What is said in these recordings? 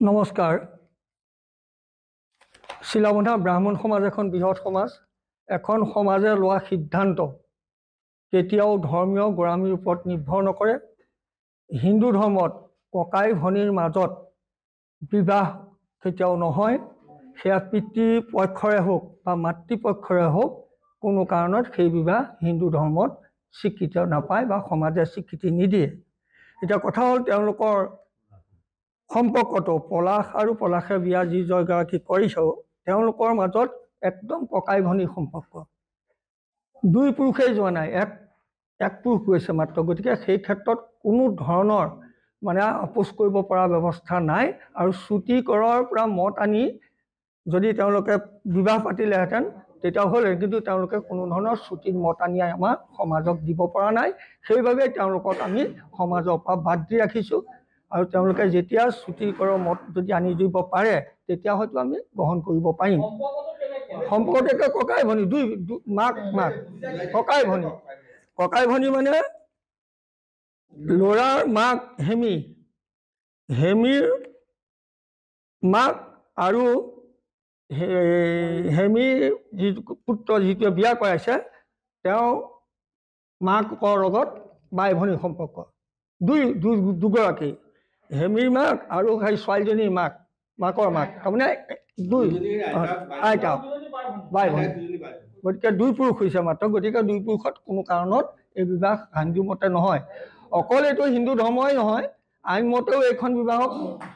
নমস্কাৰ। শিলাবন্ধা ব্ৰাহ্মণ সমাজ এখন বৃহৎ সমাজ। এখন সমাজে লোৱা সিদ্ধান্ত কেতিয়াও ধৰ্মীয় গোড়ামীৰ ওপৰত নিৰ্ভৰ নকৰে। হিন্দু ধৰ্মত ককাই ভনীৰ মাজত বিবাহ কেতিয়াও নহয়। সেয়া পিতৃপক্ষৰে হওক বা মাতৃপক্ষৰে হওক, কোনো কাৰণত সেই বিবাহ হিন্দু ধৰ্মত স্বীকৃতি নাপায় বা সমাজে স্বীকৃতি নিদিয়ে। এতিয়া কথা হ'ল, তেওঁলোকৰ সম্পৰ্কটো পলাশ আৰু পলাশে বিয়া যি জয়গৰাকী কৰিছে, তেওঁলোকৰ মাজত একদম ককাই ভনীৰ সম্পৰ্ক। দুই পুৰুষেই যোৱা নাই, এক পুৰুষ গৈছে মাত্ৰ। গতিকে সেই ক্ষেত্ৰত কোনো ধৰণৰ আপোচ কৰিব পৰা ব্যৱস্থা নাই। আৰু শ্ৰুতিকৰৰ পৰা মত আনি যদি তেওঁলোকে বিবাহ পাতিলেহেঁতেন তেতিয়া হ'ল, কিন্তু তেওঁলোকে কোনো ধৰণৰ শ্ৰুতিৰ মত আনি আমাৰ সমাজক দিব পৰা নাই। সেইবাবে তেওঁলোকক আমি সমাজৰ পৰা বাদ দি ৰাখিছোঁ। আৰু তেওঁলোকে যেতিয়া শ্ৰুতিকৰৰ মত যদি আনি দিব পাৰে তেতিয়া হয়তো আমি গ্ৰহণ কৰিব পাৰিম। সম্পৰ্কটো ককাই ভনী, দুই মাক ককাই ভনী মানে ল'ৰাৰ মাক হেমীৰ মাক আৰু হেমীৰ যিটো পুত্ৰ, যিটোৱে বিয়া কৰাইছে, তেওঁ মাকৰ লগত বাই ভনীৰ সম্পৰ্ক। দুগৰাকী, হেমীৰ মাক আৰু সেই ছোৱালীজনীৰ মাকৰ মাক, তাৰমানে আইতা বাই ভনী। গতিকে দুই পুৰুষ হৈছে মাত্ৰ। গতিকে দুই পুৰুষত কোনো কাৰণত এই বিবাহ হিন্দু মতে নহয়। অকল এইটো হিন্দু ধৰ্মই নহয়, আইন মতেও এইখন বিবাহক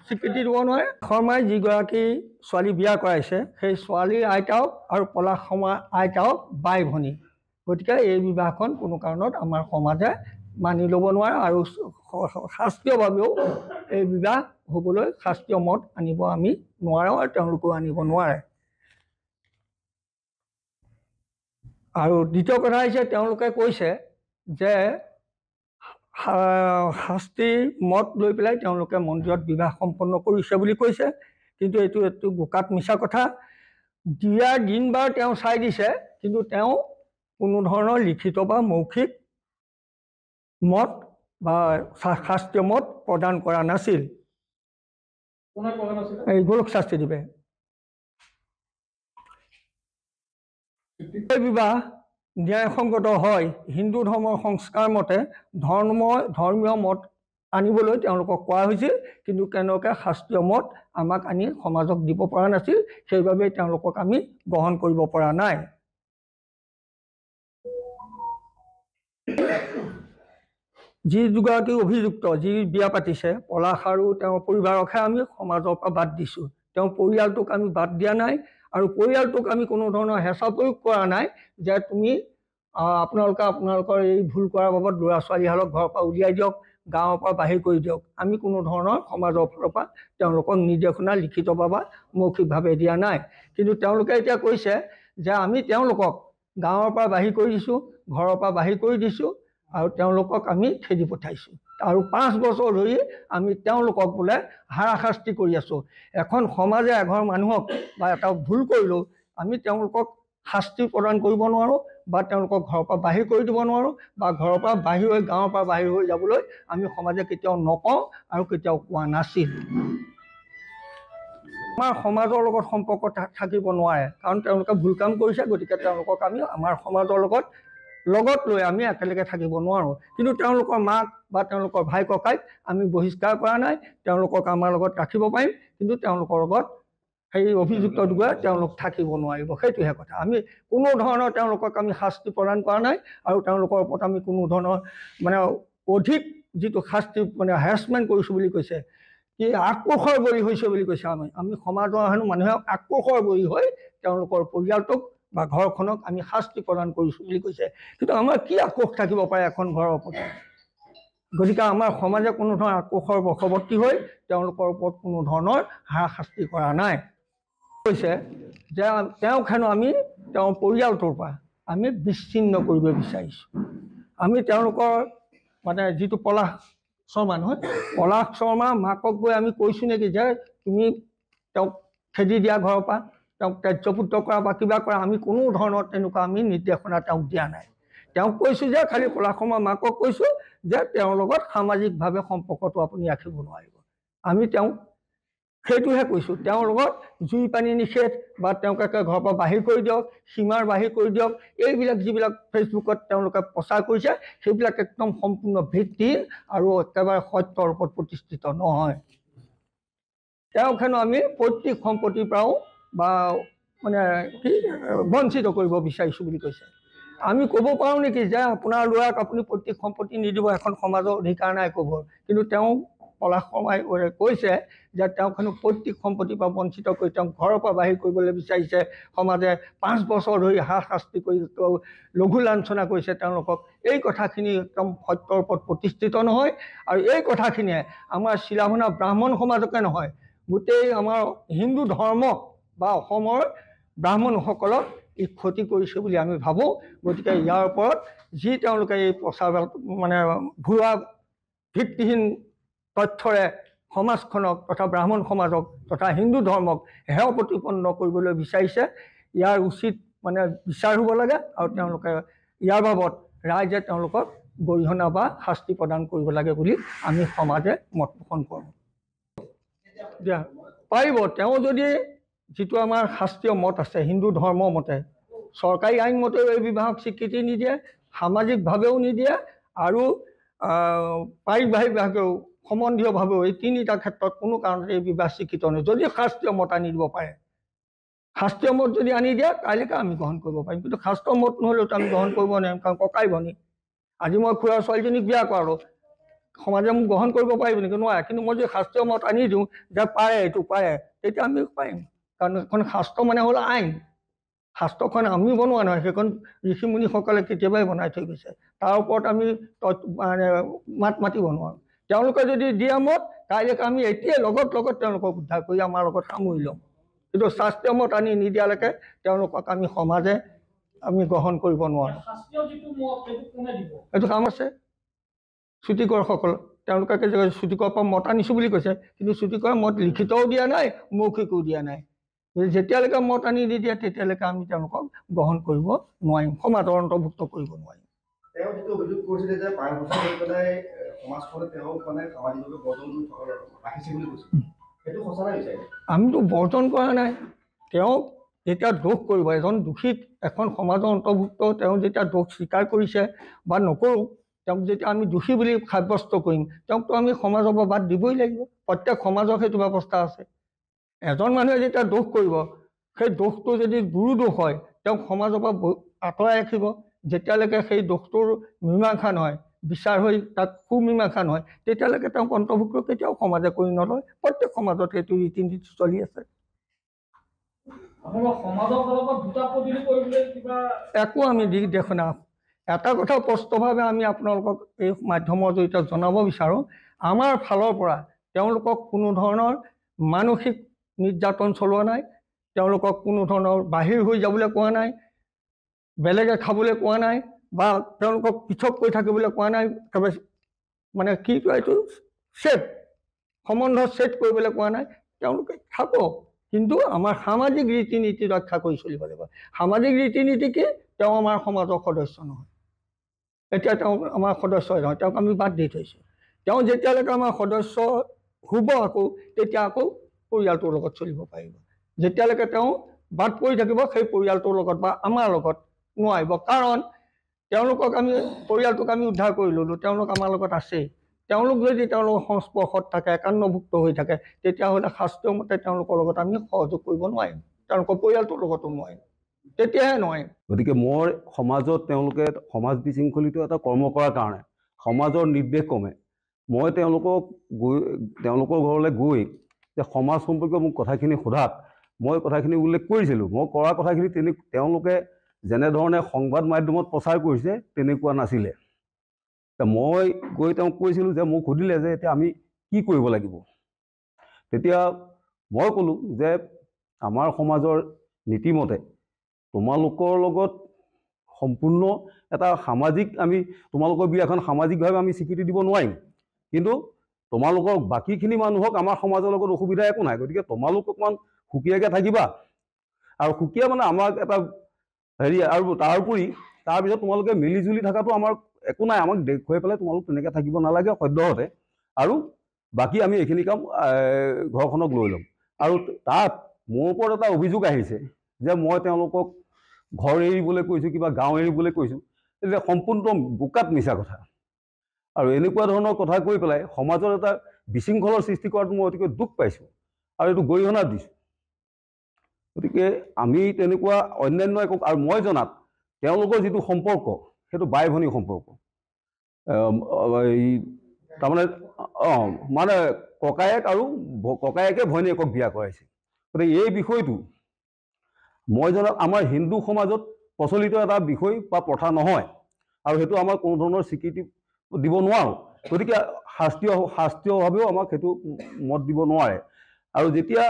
স্বীকৃতি দিব নোৱাৰে। শৰ্মাই যিগৰাকী ছোৱালী বিয়া কৰাইছে সেই ছোৱালীৰ আইতাও আৰু পলাশ শৰ্মাৰ আইতাও বাই ভনী। গতিকে এই বিবাহখন কোনো কাৰণত আমাৰ সমাজে মানি ল'ব নোৱাৰে। আৰু শাস্ত্ৰীয়ভাৱেও এই বিবাহ হ'বলৈ শাস্ত্ৰীয় মত আনিব আমি নোৱাৰোঁ, আৰু তেওঁলোকেও আনিব নোৱাৰে। আৰু দ্বিতীয় কথা হৈছে, তেওঁলোকে কৈছে যে শাস্ত্ৰীৰ মত লৈ পেলাই তেওঁলোকে মন্দিৰত বিবাহ সম্পন্ন কৰিছে বুলি কৈছে, কিন্তু এইটো বোকাত মিছা কথা। দিয়াৰ দিন বাৰ তেওঁ চাই দিছে, কিন্তু তেওঁ কোনো ধৰণৰ লিখিত বা মৌখিক মত বা শাস্ত্ৰীয় মত প্ৰদান কৰা নাছিল। এই গোলক শাস্ত্ৰীদেৱে বিবাহ ন্যায়সংগত হয়, হিন্দু ধৰ্মৰ সংস্কাৰ মতে ধৰ্মীয় মত আনিবলৈ তেওঁলোকক কোৱা হৈছিল, কিন্তু তেওঁলোকে শাস্ত্ৰীয় মত আমাক আনি সমাজক দিব পৰা নাছিল। সেইবাবে তেওঁলোকক আমি গ্ৰহণ কৰিব পৰা নাই। যি দুগৰাকী অভিযুক্ত, যি বিয়া পাতিছে, পলাশ আৰু তেওঁৰ পৰিবাৰকহে আমি সমাজৰ পৰা বাদ দিছোঁ। তেওঁৰ পৰিয়ালটোক আমি বাদ দিয়া নাই, আৰু পৰিয়ালটোক আমি কোনো ধৰণৰ হেঁচা প্ৰয়োগ কৰা নাই যে তুমি আপোনালোকৰ এই ভুল কৰাৰ বাবদ ল'ৰা ছোৱালীহালক ঘৰৰ পৰা উলিয়াই দিয়ক, গাঁৱৰ পৰা বাহিৰ কৰি দিয়ক। আমি কোনো ধৰণৰ সমাজৰ ফালৰ পৰা তেওঁলোকক নিৰ্দেশনা লিখিতভাৱে বা মৌখিকভাৱে দিয়া নাই। কিন্তু তেওঁলোকে এতিয়া কৈছে যে আমি তেওঁলোকক গাঁৱৰ পৰা বাহিৰ কৰি দিছোঁ, ঘৰৰ পৰা বাহিৰ কৰি দিছোঁ, আৰু তেওঁলোকক আমি খেদি পঠাইছোঁ। আৰু 5 বছৰ ধৰি আমি তেওঁলোকক বোলে হাৰাশাস্তি কৰি আছোঁ। এখন সমাজে এঘৰ মানুহক বা এটা ভুল কৰিলেও আমি তেওঁলোকক শাস্তি প্ৰদান কৰিব নোৱাৰোঁ, বা তেওঁলোকক ঘৰৰ পৰা বাহিৰ কৰি দিব নোৱাৰোঁ, বা ঘৰৰ পৰা বাহিৰ হৈ গাঁৱৰ পৰা বাহিৰ হৈ যাবলৈ আমি সমাজে কেতিয়াও নকওঁ আৰু কেতিয়াও কোৱা নাছিল। আমাৰ সমাজৰ লগত সম্পৰ্ক থাকিব নোৱাৰে, কাৰণ তেওঁলোকে ভুল কাম কৰিছে। গতিকে তেওঁলোকক আমি আমাৰ সমাজৰ লগত লৈ আমি একেলগে থাকিব নোৱাৰোঁ। কিন্তু তেওঁলোকৰ মাক বা তেওঁলোকৰ ভাই ককাইক আমি বহিষ্কাৰ কৰা নাই। তেওঁলোকক আমাৰ লগত ৰাখিব পাৰিম, কিন্তু তেওঁলোকৰ লগত সেই অভিযুক্ত দুগৰাকী তেওঁলোক থাকিব নোৱাৰিব। সেইটোহে কথা। আমি কোনো ধৰণৰ তেওঁলোকক আমি শাস্তি প্ৰদান কৰা নাই, আৰু তেওঁলোকৰ ওপৰত আমি কোনো ধৰণৰ অধিক যিটো শাস্তি হেৰাছমেণ্ট কৰিছোঁ বুলি কৈছে, কি আক্ৰোশৰ বলি হৈছে বুলি কৈছে। আমি সমাজৰ মানুহে আক্ৰোশৰ বলি হৈ তেওঁলোকৰ পৰিয়ালটোক বা ঘৰখনক আমি শাস্তি প্ৰদান কৰিছোঁ বুলি কৈছে। কিন্তু আমাৰ কি আক্ৰোশ থাকিব পাৰে এখন ঘৰৰ প্ৰতি? গতিকে আমাৰ সমাজে কোনো ধৰণৰ আক্ৰোশৰ বশৱৰ্তী হৈ তেওঁলোকৰ ওপৰত কোনো ধৰণৰ হাৰাশাস্তি কৰা নাই। কৈছে যে তেওঁক হেনো আমি তেওঁৰ পৰিয়ালটোৰ পৰা আমি বিচ্ছিন্ন কৰিব বিচাৰিছোঁ। আমি তেওঁলোকৰ যিটো পলাশ শৰ্মা নহয়, পলাশ শৰ্মাৰ মাকক গৈ আমি কৈছোঁ নেকি যে তুমি তেওঁক খেদি দিয়া ঘৰৰ পৰা, তেওঁক ত্যায্যপুত্ৰ কৰা বা কিবা কৰা? আমি কোনো ধৰণৰ তেনেকুৱা আমি নিৰ্দেশনা তেওঁক দিয়া নাই। তেওঁক কৈছোঁ যে খালি পলাশ শৰ্মাৰ মাকক কৈছোঁ যে তেওঁৰ লগত সামাজিকভাৱে সম্পৰ্কটো আপুনি ৰাখিব নোৱাৰিব। আমি তেওঁক সেইটোহে কৈছোঁ। তেওঁৰ লগত জুই পানী নিষেধ বা তেওঁক ঘৰৰ পৰা বাহিৰ কৰি দিয়ক, সীমাৰ বাহিৰ কৰি দিয়ক, এইবিলাক যিবিলাক ফেচবুকত তেওঁলোকে প্ৰচাৰ কৰিছে সেইবিলাক একদম সম্পূৰ্ণ ভিত্তিহীন আৰু একেবাৰে সত্যৰ ওপৰত প্ৰতিষ্ঠিত নহয়। তেওঁক হেনো আমি পৈতৃক সম্পত্তিৰ পৰাও বা মানে কি বঞ্চিত কৰিব বিচাৰিছোঁ বুলি কৈছে। আমি ক'ব পাৰোঁ নেকি যে আপোনাৰ ল'ৰাক আপুনি পৈতৃক সম্পত্তি নিদিব, এখন সমাজৰ অধিকাৰ নাই ক'ব, কিন্তু তেওঁ পলাশ শৰ্মাই কৈছে যে তেওঁক হেনো পৈতৃক সম্পত্তিৰ পৰা বঞ্চিত কৰি তেওঁক ঘৰৰ পৰা বাহিৰ কৰিবলৈ বিচাৰিছে। সমাজে 5 বছৰ ধৰি শাস্তি কৰি লঘু লাঞ্ছনা কৰিছে তেওঁলোকক। এই কথাখিনি একদম সত্যৰ ওপৰত প্ৰতিষ্ঠিত নহয়। আৰু এই কথাখিনিয়ে আমাৰ চিলাভনা ব্ৰাহ্মণ সমাজকে নহয়, গোটেই আমাৰ হিন্দু ধৰ্ম বা অসমৰ ব্ৰাহ্মণসকলক ই ক্ষতি কৰিছে বুলি আমি ভাবোঁ। গতিকে ইয়াৰ ওপৰত যি তেওঁলোকে এই প্ৰচাৰ মানে ভুৱা ভিত্তিহীন তথ্যৰে সমাজখনক তথা ব্ৰাহ্মণ সমাজক তথা হিন্দু ধৰ্মক হেয় প্ৰতিপন্ন কৰিবলৈ বিচাৰিছে, ইয়াৰ উচিত মানে বিচাৰ হ'ব লাগে আৰু তেওঁলোকে ইয়াৰ বাবদ ৰাইজে তেওঁলোকক গৰিহণা বা শাস্তি প্ৰদান কৰিব লাগে বুলি আমি সমাজে মত পোষণ কৰোঁ। দিয়া পাৰিব। তেওঁ যদি যিটো আমাৰ শাস্ত্ৰীয় মত আছে হিন্দু ধৰ্মৰ মতে, চৰকাৰী আইন মতেও এই বিবাহক স্বীকৃতি নিদিয়ে, সামাজিকভাৱেও নিদিয়ে আৰু পাৰিবাৰিকভাৱেও সম্বন্ধীয়ভাৱেও এই তিনিটা ক্ষেত্ৰত কোনো কাৰণতে এই বিবাহ স্বীকৃত নহয়। যদি শাস্ত্ৰীয় মত আনি দিব পাৰে, শাস্ত্ৰীয় মত যদি আনি দিয়ে কাইলৈকে আমি গ্ৰহণ কৰিব পাৰিম, কিন্তু শাস্ত্ৰীয় মত নহ'লেওতো আমি গ্ৰহণ কৰিব নোৱাৰিম। কাৰণ ককাই ভনী, আজি মই খুৰাৰ ছোৱালীজনীক বিয়া কৰালোঁ, সমাজে মোক গ্ৰহণ কৰিব পাৰিব নেকি? নোৱাৰে। কিন্তু মই যদি শাস্ত্ৰীয় মত আনি দিওঁ যে পাৰে, এইটো পাৰে, তেতিয়া আমি পাৰিম। কাৰণ এখন শাস্ত্ৰ মানে হ'ল আইন। শাস্ত্ৰখন আমি বনোৱা নহয়, সেইখন ঋষিমুনিসকলে কেতিয়াবাই বনাই থৈ গৈছে। তাৰ ওপৰত আমি মানে মাত মাতিব নোৱাৰোঁ। তেওঁলোকে যদি দিয়ে মত, কাইলৈকে আমি এতিয়াই লগত তেওঁলোকক উদ্ধাৰ কৰি আমাৰ লগত সামৰি ল'ম। কিন্তু শাস্ত্ৰীয় মত আনি নিদিয়ালৈকে তেওঁলোকক আমি সমাজে আমি গ্ৰহণ কৰিব নোৱাৰোঁ। এইটো কাম আছে চুটিকৰসকল, তেওঁলোকে চুটিকৰ পৰা মত আনিছোঁ বুলি কৈছে, কিন্তু চুটিকৰে মত লিখিতও দিয়া নাই, মৌখিকো দিয়া নাই। যেতিয়ালৈকে মত আনি নিদিয়ে তেতিয়ালৈকে আমি তেওঁলোকক গ্ৰহণ কৰিব নোৱাৰিম, সমাজৰ অন্তৰ্ভুক্ত কৰিব নোৱাৰিম। তেওঁ যিটো অভিযোগ কৰিছিলে যে 5 বছৰ হৈ পেলাই সমাজখনে তেওঁক মানে সামাজিকভাৱে বৰ্জন ৰাখিছে বুলি কৈছে, সেইটো সঁচা নাই বিচাৰে? আমিতো বৰ্জন কৰা নাই। তেওঁক যেতিয়া দোষ কৰিব, এজন দোষীক এখন সমাজৰ অন্তৰ্ভুক্ত তেওঁ যেতিয়া দোষ স্বীকাৰ কৰিছে বা নকৰোঁ, তেওঁক যেতিয়া আমি দোষী বুলি সাব্যস্ত কৰিম, তেওঁকতো আমি সমাজৰ পৰা বাদ দিবই লাগিব। প্ৰত্যেক সমাজৰ সেইটো ব্যৱস্থা আছে। এজন মানুহে যেতিয়া দোষ কৰিব, সেই দোষটো যদি গুৰু দোষ হয়, তেওঁক সমাজৰ পৰা আঁতৰাই ৰাখিব। যেতিয়ালৈকে সেই দোষটোৰ মীমাংসা নহয়, বিচাৰ হৈ তাক সুমীমাংসা নহয়, তেতিয়ালৈকে তেওঁক অন্তৰ্ভুক্ত কেতিয়াও সমাজে কৰি নলয়। প্ৰত্যেক সমাজত সেইটো ৰীতি নীতি চলি আছে। একো আমি দেখা নাই। এটা কথা স্পষ্টভাৱে আমি আপোনালোকক এই মাধ্যমৰ জৰিয়তে জনাব বিচাৰোঁ, আমাৰ ফালৰ পৰা তেওঁলোকক কোনো ধৰণৰ মানসিক নিৰ্যাতন চলোৱা নাই, তেওঁলোকক কোনো ধৰণৰ বাহিৰ হৈ যাবলৈ কোৱা নাই, বেলেগে খাবলৈ কোৱা নাই বা তেওঁলোকক পৃথক কৰি থাকিবলৈ কোৱা নাই। একেবাৰে মানে কি কয় এইটো ছেট সম্বন্ধ ছেট কৰিবলৈ কোৱা নাই। তেওঁলোকে থাকক, কিন্তু আমাৰ সামাজিক ৰীতি নীতি ৰক্ষা কৰি চলিব লাগিব। সামাজিক ৰীতি নীতি কি? তেওঁ আমাৰ সমাজৰ সদস্য নহয়, এতিয়া তেওঁ আমাৰ সদস্য নহয়, তেওঁক আমি বাদ দি থৈছোঁ। তেওঁ যেতিয়ালৈকে আমাৰ সদস্য হ'ব আকৌ, তেতিয়া আকৌ পৰিয়ালটোৰ লগত চলিব পাৰিব। যেতিয়ালৈকে তেওঁ বাদ পৰি থাকিব সেই পৰিয়ালটোৰ লগত বা আমাৰ লগত নোৱাৰিব। কাৰণ তেওঁলোকক আমি পৰিয়ালটোক আমি উদ্ধাৰ কৰি ল'লোঁ, তেওঁলোক আমাৰ লগত আছেই। তেওঁলোক যদি তেওঁলোকৰ সংস্পৰ্শত থাকে, একান্নভুক্ত হৈ থাকে, তেতিয়াহ'লে শাস্ত্ৰীয় মতে তেওঁলোকৰ লগত আমি সহযোগ কৰিব নোৱাৰিম, তেওঁলোকৰ পৰিয়ালটোৰ লগতো নোৱাৰিম, তেতিয়াহে নোৱাৰিম। গতিকে মই সমাজত তেওঁলোকে সমাজ বিশৃংখলিত এটা কৰ্ম কৰাৰ কাৰণে সমাজৰ নিৰ্দেশ ক্ৰমে মই তেওঁলোকৰ ঘৰলৈ গৈ যে সমাজ সম্পৰ্কীয় মোক কথাখিনি সোধাত মই কথাখিনি উল্লেখ কৰিছিলোঁ। মই কৰা কথাখিনি তেওঁলোকে যেনেধৰণে সংবাদ মাধ্যমত প্ৰচাৰ কৰিছে তেনেকুৱা নাছিলে। মই গৈ তেওঁক কৈছিলোঁ যে মোক সুধিলে যে এতিয়া আমি কি কৰিব লাগিব। তেতিয়া মই ক'লোঁ যে আমাৰ সমাজৰ নীতিমতে তোমালোকৰ লগত সম্পূৰ্ণ এটা সামাজিক আমি তোমালোকৰ বিয়াখন সামাজিকভাৱে আমি স্বীকৃতি দিব নোৱাৰিম, কিন্তু তোমালোকৰ বাকীখিনি মানুহক আমাৰ সমাজৰ লগত অসুবিধা একো নাই। গতিকে তোমালোক অকণমান সুকীয়াকৈ থাকিবা, আৰু সুকীয়া মানে আমাক এটা হেৰি, আৰু তাৰোপৰি তাৰপিছত তোমালোকে মিলিজুলি থকাটো আমাৰ একো নাই, আমাক দেখুৱাই পেলাই তোমালোক তেনেকৈ থাকিব নালাগে সদ্যহতে, আৰু বাকী আমি এইখিনি কাম ঘৰখনক লৈ ল'ম। আৰু তাত মোৰ ওপৰত এটা অভিযোগ আহিছে যে মই তেওঁলোকক ঘৰ এৰিবলৈ কৈছোঁ, কিবা গাঁও এৰিবলৈ কৈছোঁ। এইটো সম্পূৰ্ণ বোকাত মিছা কথা। আৰু এনেকুৱা ধৰণৰ কথা কৈ পেলাই সমাজত এটা বিশৃংখলৰ সৃষ্টি কৰাটো মই অতিকৈ দুখ পাইছোঁ আৰু এইটো গৰিহণা দিছোঁ। গতিকে আমি তেনেকুৱা অন্যান্য একো, আৰু মই জনাত তেওঁলোকৰ যিটো সম্পৰ্ক সেইটো বাই ভনী সম্পৰ্ক। এই তাৰমানে মানে ককায়েক আৰু ককায়েকে ভনীয়েকক বিয়া কৰাইছে। গতিকে এই বিষয়টো মই জনাত আমাৰ হিন্দু সমাজত প্ৰচলিত এটা বিষয় বা প্ৰথা নহয়, আৰু সেইটো আমাৰ কোনো ধৰণৰ স্বীকৃতি দিব নোৱাৰোঁ। গতিকে শাস্ত্ৰীয়ভাৱেও আমাক সেইটো মত দিব নোৱাৰে। আৰু যেতিয়া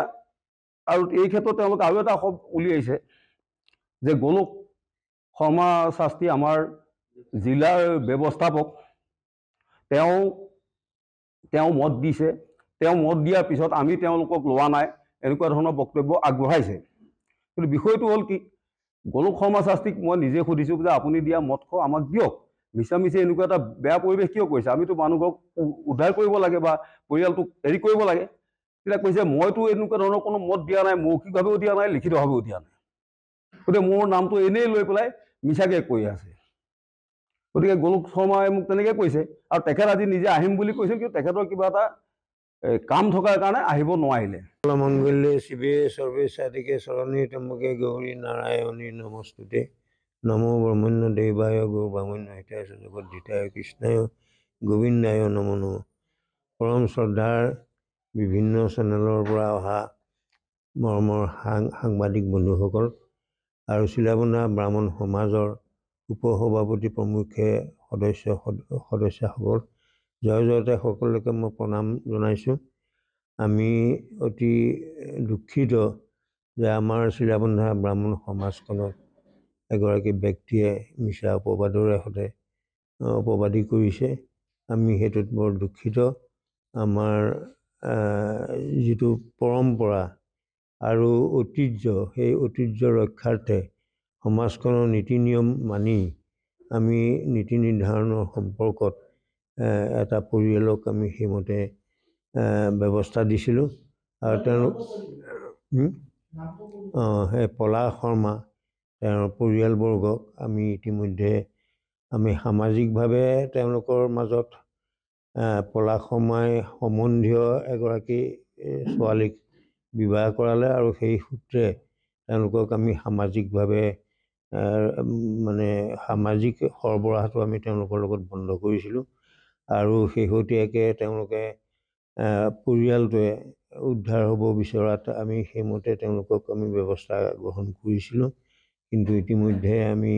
আৰু এই ক্ষেত্ৰত তেওঁলোকে আৰু এটা উলিয়াইছে যে গোলোক শৰ্মা শাস্ত্ৰী আমাৰ জিলাৰ ব্যৱস্থাপক, তেওঁ মত দিছে, তেওঁ মত দিয়াৰ পিছত আমি তেওঁলোকক লোৱা নাই, এনেকুৱা ধৰণৰ বক্তব্য আগবঢ়াইছে। কিন্তু বিষয়টো হ'ল কি, গোলোক শৰ্মা শাস্ত্ৰীক মই নিজে সুধিছোঁ যে আপুনি দিয়া মতখন আমাক দিয়ক, মিছামিছি এনেকুৱা এটা বেয়া পৰিৱেশ কিয় কৰিছে? আমিতো মানুহক উদ্ধাৰ কৰিব লাগে বা পৰিয়ালটোক এৰি কৰিব লাগে। তেতিয়া কৈছে মইতো এনেকুৱা ধৰণৰ কোনো মত দিয়া নাই, মৌখিকভাৱেও দিয়া নাই, লিখিতভাৱেও দিয়া নাই। গতিকে মোৰ নামটো এনেই লৈ পেলাই মিছাকৈ কৈ আছে। গতিকে গোলোক শৰ্মাই মোক তেনেকৈ কৈছে, আৰু তেখেত আজি নিজে আহিম বুলি কৈছিল, কিন্তু তেখেতৰ কিবা এটা কাম থকাৰ কাৰণে আহিব নোৱাৰিলে। মংগলে শিৱে সৰ্বে সাধিকে শৰণে ত্ৰ্যম্বকে গৌৰী নাৰায়ণী নমস্তুতে। নমো ব্ৰহ্মণ্য দেৱায় গৌ ব্ৰাহ্মণ্য হিতায় জগদ্ধিতায় কৃষ্ণায় গোবিন্দায় নমো নমঃ। পৰম শ্ৰদ্ধাৰ বিভিন্ন চেনেলৰ পৰা অহা মৰমৰ সাংবাদিক বন্ধুসকল আৰু চিলাবন্ধা ব্ৰাহ্মণ সমাজৰ উপসভাপতি প্ৰমুখ্যে সদস্যসকল, জয় জয়তে সকলোকে মই প্ৰণাম জনাইছোঁ। আমি অতি দুখিত যে আমাৰ চিলাবন্ধা ব্ৰাহ্মণ সমাজখনত এগৰাকী ব্যক্তিয়ে মিছা অপবাদৰে সৈতে অপবাদী কৰিছে। আমি সেইটোত বৰ দুখিত। আমাৰ যিটো পৰম্পৰা আৰু ঐতিহ্য, সেই ঐতিহ্য ৰক্ষাৰ্থে সমাজখনৰ নীতি নিয়ম মানি আমি নীতি নিৰ্ধাৰণৰ সম্পৰ্কত এটা পৰিয়ালক আমি সেইমতে ব্যৱস্থা দিছিলোঁ। আৰু তেওঁলোক সেই পলাশ শৰ্মা, তেওঁৰ পৰিয়ালবৰ্গক আমি ইতিমধ্যে সামাজিকভাৱে তেওঁলোকৰ মাজত পলাশ শৰ্মাই সম্বন্ধীয় এগৰাকী ছোৱালীক বিবাহ কৰালে, আৰু সেই সূত্ৰে তেওঁলোকক আমি সামাজিকভাৱে সামাজিক সৰবৰাহটো আমি তেওঁলোকৰ লগত বন্ধ কৰিছিলোঁ। আৰু শেহতীয়াকৈ তেওঁলোকে পৰিয়ালটোৱে উদ্ধাৰ হ'ব বিচৰাত আমি সেইমতে তেওঁলোকক আমি ব্যৱস্থা গ্ৰহণ কৰিছিলোঁ। কিন্তু ইতিমধ্যে আমি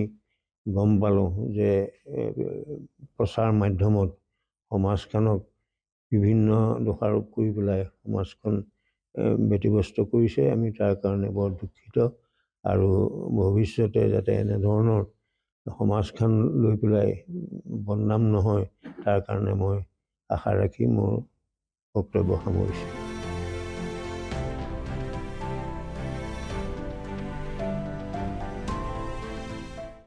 গম পালোঁ যে প্ৰচাৰ মাধ্যমত সমাজখনক বিভিন্ন দোষাৰোপ কৰি পেলাই সমাজখন ব্যতিব্যস্ত কৰিছে। আমি তাৰ কাৰণে বৰ দুখিত, আৰু ভৱিষ্যতে যাতে এনেধৰণৰ সমাজখন লৈ পেলাই বদনাম নহয়, তাৰ কাৰণে মই আশা ৰাখি মোৰ বক্তব্য সামৰিছোঁ।